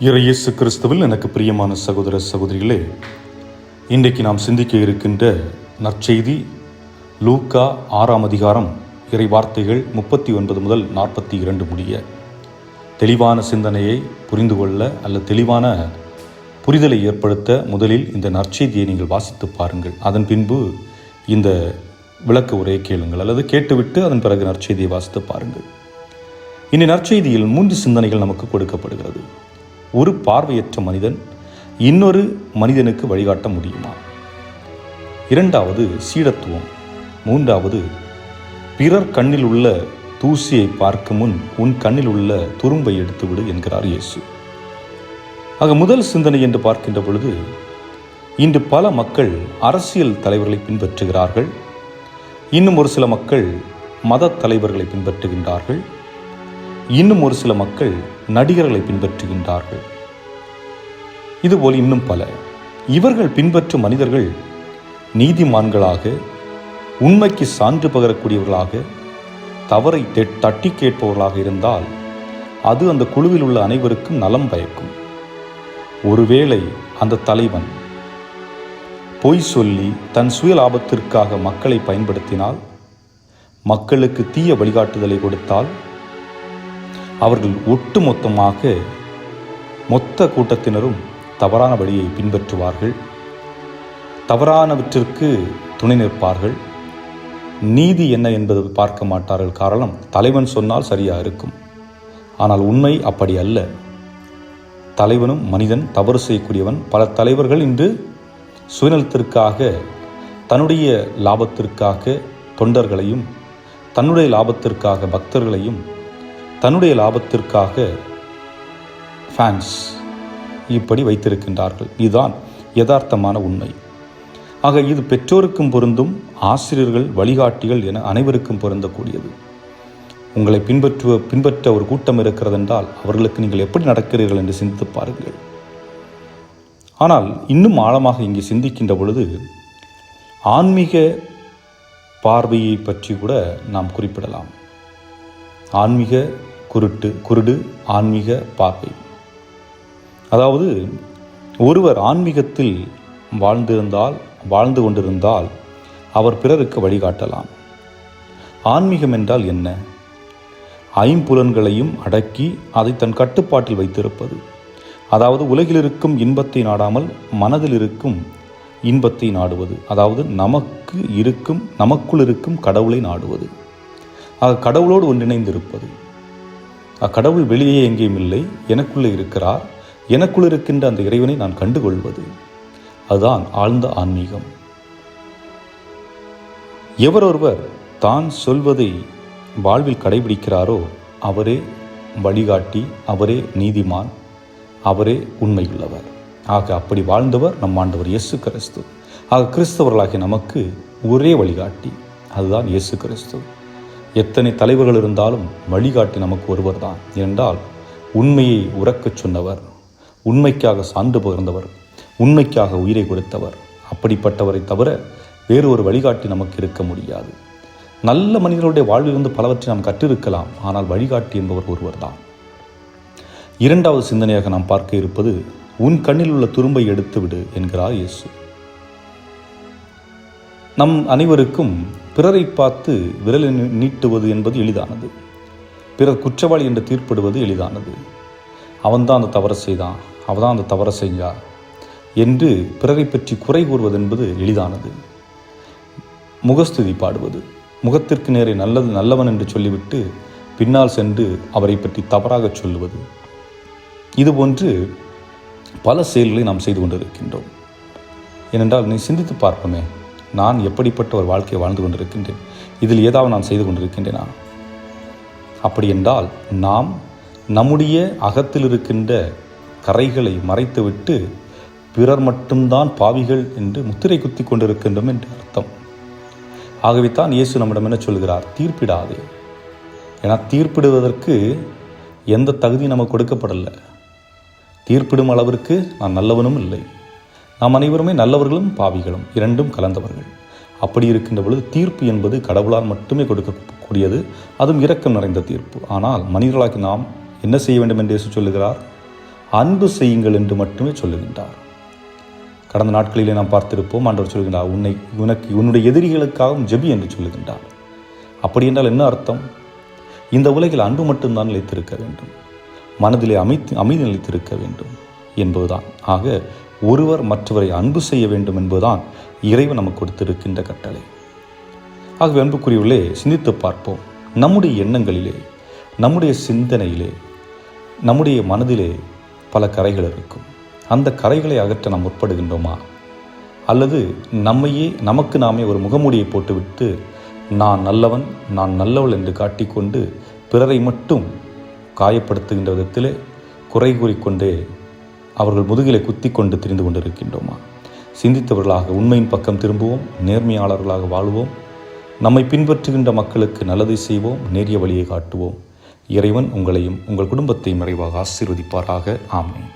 இயேசு கிறிஸ்துவில் எனக்கு பிரியமான சகோதர சகோதரிகளே, இன்றைக்கு நாம் சிந்திக்க இருக்கின்ற நற்செய்தி லூக்கா 6ஆம் அதிகாரம் இறை வார்த்தைகள் 39 முதல் 42 முடிய. தெளிவான சிந்தனையை புரிந்து கொள்ள அல்லது தெளிவான புரிதலை ஏற்படுத்த முதலில் இந்த நற்செய்தியை நீங்கள் வாசித்து பாருங்கள். அதன் பின்பு இந்த விளக்க உரையை கேளுங்கள் அல்லது கேட்டுவிட்டு அதன் பிறகு நற்செய்தியை வாசித்து பாருங்கள். இந்த நற்செய்தியில் 3 சிந்தனைகள் நமக்கு கொடுக்கப்படுகிறது. ஒரு பார்வையற்ற மனிதன் இன்னொரு மனிதனுக்கு வழிகாட்ட முடியுமா? இரண்டாவது சீடத்துவம். மூன்றாவது பிறர் கண்ணில் உள்ள தூசியை பார்க்கும் முன் உன் கண்ணில் உள்ள துரும்பை எடுத்துவிடு என்கிறார் இயேசு. ஆக முதல் சிந்தனை என்று பார்க்கின்ற பொழுது, இன்று பல மக்கள் அரசியல் தலைவர்களை பின்பற்றுகிறார்கள். இன்னும் ஒரு சில மக்கள் மத தலைவர்களை பின்பற்றுகின்றார்கள். இன்னும் ஒரு சில மக்கள் நடிகர்களை பின்பற்றுகின்றார்கள். இதுபோல் இன்னும் பல. இவர்கள் பின்பற்றும் மனிதர்கள் நீதிமான்களாக, உண்மைக்கு சான்று பகரக்கூடியவர்களாக, தவறை தட்டி கேட்பவர்களாக இருந்தால் அது அந்த குழுவில் உள்ள அனைவருக்கும் நலம் பயக்கும். ஒருவேளை அந்த தலைவன் பொய் சொல்லி தன் சுய லாபத்திற்காக மக்களை பயன்படுத்தினால், மக்களுக்கு தீய வழிகாட்டுதலை கொடுத்தால், அவர்கள் ஒட்டுமொத்தமாக மொத்த கூட்டத்தினரும் தவறான வழியை பின்பற்றுவார்கள், தவறானவற்றிற்கு துணை நிற்பார்கள். நீதி என்ன என்பது பார்க்க மாட்டார்கள். காரணம், தலைவன் சொன்னால் சரியாக இருக்கும். ஆனால் உண்மை அப்படி அல்ல. தலைவனும் மனிதன், தவறு செய்யக்கூடியவன். பல தலைவர்கள் இன்று சுயநலத்திற்காக, தன்னுடைய லாபத்திற்காக தொண்டர்களையும், தன்னுடைய லாபத்திற்காக பக்தர்களையும், தன்னுடைய லாபத்திற்காக ஃபேன்ஸ் இப்படி வைத்திருக்கின்றார்கள். இதுதான் யதார்த்தமான உண்மை. ஆக இது பெற்றோருக்கும் பொருந்தும், ஆசிரியர்கள், வழிகாட்டிகள் என அனைவருக்கும் பொருந்தக்கூடியது. உங்களை பின்பற்ற ஒரு கூட்டம் இருக்கிறது என்றால் அவர்களுக்கு நீங்கள் எப்படி நடக்கிறீர்கள் என்று சிந்தித்து பாருங்கள். ஆனால் இன்னும் ஆழமாக இங்கே சிந்திக்கின்ற பொழுது, ஆன்மீக பார்வையை பற்றி கூட நாம் குறிப்பிடலாம். ஆன்மீக குருடு, ஆன்மீக பார்வை. அதாவது ஒருவர் ஆன்மீகத்தில் வாழ்ந்து கொண்டிருந்தால் அவர் பிறருக்கு வழிகாட்டலாம். ஆன்மீகம் என்றால் என்ன? ஐம்புலன்களையும் அடக்கி அதை தன் கட்டுப்பாட்டில் வைத்திருப்பது. அதாவது உலகில் இருக்கும் இன்பத்தை நாடாமல் மனதில் இருக்கும் இன்பத்தை நாடுவது. அதாவது நமக்குள் இருக்கும் கடவுளை நாடுவது. ஆக கடவுளோடு ஒன்றிணைந்திருப்பது. அக்கடவுள் வெளியே எங்கேயும் இல்லை, எனக்குள்ளே இருக்கிறார். எனக்குள் இருக்கின்ற அந்த இறைவனை நான் கண்டுகொள்வது. அதுதான் ஆழ்ந்த ஆன்மீகம். எவரொருவர் தான் சொல்வதை வாழ்வில் கடைபிடிக்கிறாரோ அவரே வழிகாட்டி, அவரே நீதிமான், அவரே உண்மையுள்ளவர். ஆக அப்படி வாழ்ந்தவர் நம் ஆண்டவர் இயேசு கிறிஸ்து. ஆக கிறிஸ்தவர்களாகிய நமக்கு ஒரே வழிகாட்டி, அதுதான் இயேசு கிறிஸ்து. எத்தனை தலைவர்கள் இருந்தாலும் வழிகாட்டி நமக்கு ஒருவர் தான். ஏனென்றால் உண்மையை உறக்கச் சொன்னவர், உண்மைக்காக சான்று பகிர்ந்தவர், உண்மைக்காக உயிரை கொடுத்தவர். அப்படிப்பட்டவரை தவிர வேறு ஒரு வழிகாட்டி நமக்கு இருக்க முடியாது. நல்ல மனிதர்களுடைய வாழ்விலிருந்து பலவற்றை நாம் கற்றிருக்கலாம். ஆனால் வழிகாட்டி என்பவர் ஒருவர் தான். இரண்டாவது சிந்தனையாக நாம் பார்க்க இருப்பது, உன் கண்ணில் உள்ள துரும்பை எடுத்து விடு என்கிறார் இயேசு. நம் அனைவருக்கும் பிறரை பார்த்து விரலை நீட்டுவது என்பது எளிதானது. பிறர் குற்றவாளி என்று தீர்ப்பிடுவது எளிதானது. அவன்தான் அந்த தவறை செய்தான், அவன்தான் அந்த தவறை செஞ்சா என்று பிறரை பற்றி குறை கூறுவது என்பது எளிதானது. முகஸ்துதி பாடுவது, முகத்திற்கு நேரே நல்லவன் என்று சொல்லிவிட்டு பின்னால் சென்று அவரை பற்றி தவறாக சொல்லுவது, இதுபோன்று பல செயல்களை நாம் செய்து கொண்டிருக்கின்றோம். ஏனென்றால் நீ சிந்தித்து பார்ப்போமே, நான் எப்படிப்பட்ட ஒரு வாழ்க்கையை வாழ்ந்து கொண்டிருக்கின்றேன்? இதில் ஏதாவது நான் செய்து கொண்டிருக்கின்றேனா? அப்படி என்றால் நாம் நம்முடைய அகத்தில் இருக்கின்ற கரைகளை மறைத்துவிட்டு பிறர் மட்டும்தான் பாவிகள் என்று முத்திரை குத்தி கொண்டிருக்கின்றோம் என்று அர்த்தம். ஆகவே தான் இயேசு நம்மிடம் என்ன சொல்கிறார்? தீர்ப்பிடாதே. ஏன்னா தீர்ப்பிடுவதற்கு எந்த தகுதி நமக்கு கொடுக்கப்படலை. தீர்ப்பிடும் அளவிற்கு நான் நல்லவனும் இல்லை. நாம் அனைவருமே நல்லவர்களும் பாவிகளும், இரண்டும் கலந்தவர்கள். அப்படி இருக்கின்ற பொழுது தீர்ப்பு என்பது கடவுளால் மட்டுமே கொடுக்கக்கூடியது, அதுவும் இரக்கம் நிறைந்த தீர்ப்பு. ஆனால் மனிதர்களாகி நாம் என்ன செய்ய வேண்டும் என்று இயேசு சொல்லுகிறார்? அன்பு செய்யுங்கள் என்று மட்டுமே சொல்லுகின்றார். கடந்த நாட்களிலே நாம் பார்த்திருப்போம், ஆண்டவர் சொல்கின்றார், உன்னுடைய எதிரிகளுக்காகவும் ஜெபி என்று சொல்லுகின்றார். அப்படி என்றால் என்ன அர்த்தம்? இந்த உலகில் அன்பு மட்டும்தான் நிலைத்திருக்க வேண்டும், மனதிலே அமைதி நிலைத்திருக்க வேண்டும் என்பதுதான். ஆக ஒருவர் மற்றவரை அன்பு செய்ய வேண்டும் என்பதுதான் இறைவன் நமக்கு கொடுத்திருக்கின்ற கட்டளை. ஆகவே அன்புக்குரியவர்களே, சிந்தித்து பார்ப்போம். நம்முடைய எண்ணங்களிலே, நம்முடைய சிந்தனையிலே, நம்முடைய மனதிலே பல கரைகள் இருக்கும். அந்த கரைகளை அகற்ற நாம் முற்படுகின்றோமா? அல்லது நமக்கு நாமே ஒரு முகமூடியை போட்டுவிட்டு நான் நல்லவன், நான் நல்லவள் என்று காட்டிக்கொண்டு பிறரை மட்டும் காயப்படுத்துகின்ற விதத்திலே குறை கூறிக்கொண்டே அவர்கள் முதுகிலை குத்தி கொண்டு திரிந்து கொண்டிருக்கின்றோமா? சிந்தித்தவர்களாக உண்மையின் பக்கம் திரும்புவோம், நேர்மையாளர்களாக வாழ்வோம், நம்மை பின்பற்றுகின்ற மக்களுக்கு நல்லதை செய்வோம், நேரிய வழியை காட்டுவோம். இறைவன் உங்களையும் உங்கள் குடும்பத்தையும் நிறைவாக ஆசீர்வதிப்பாராக. ஆமென்.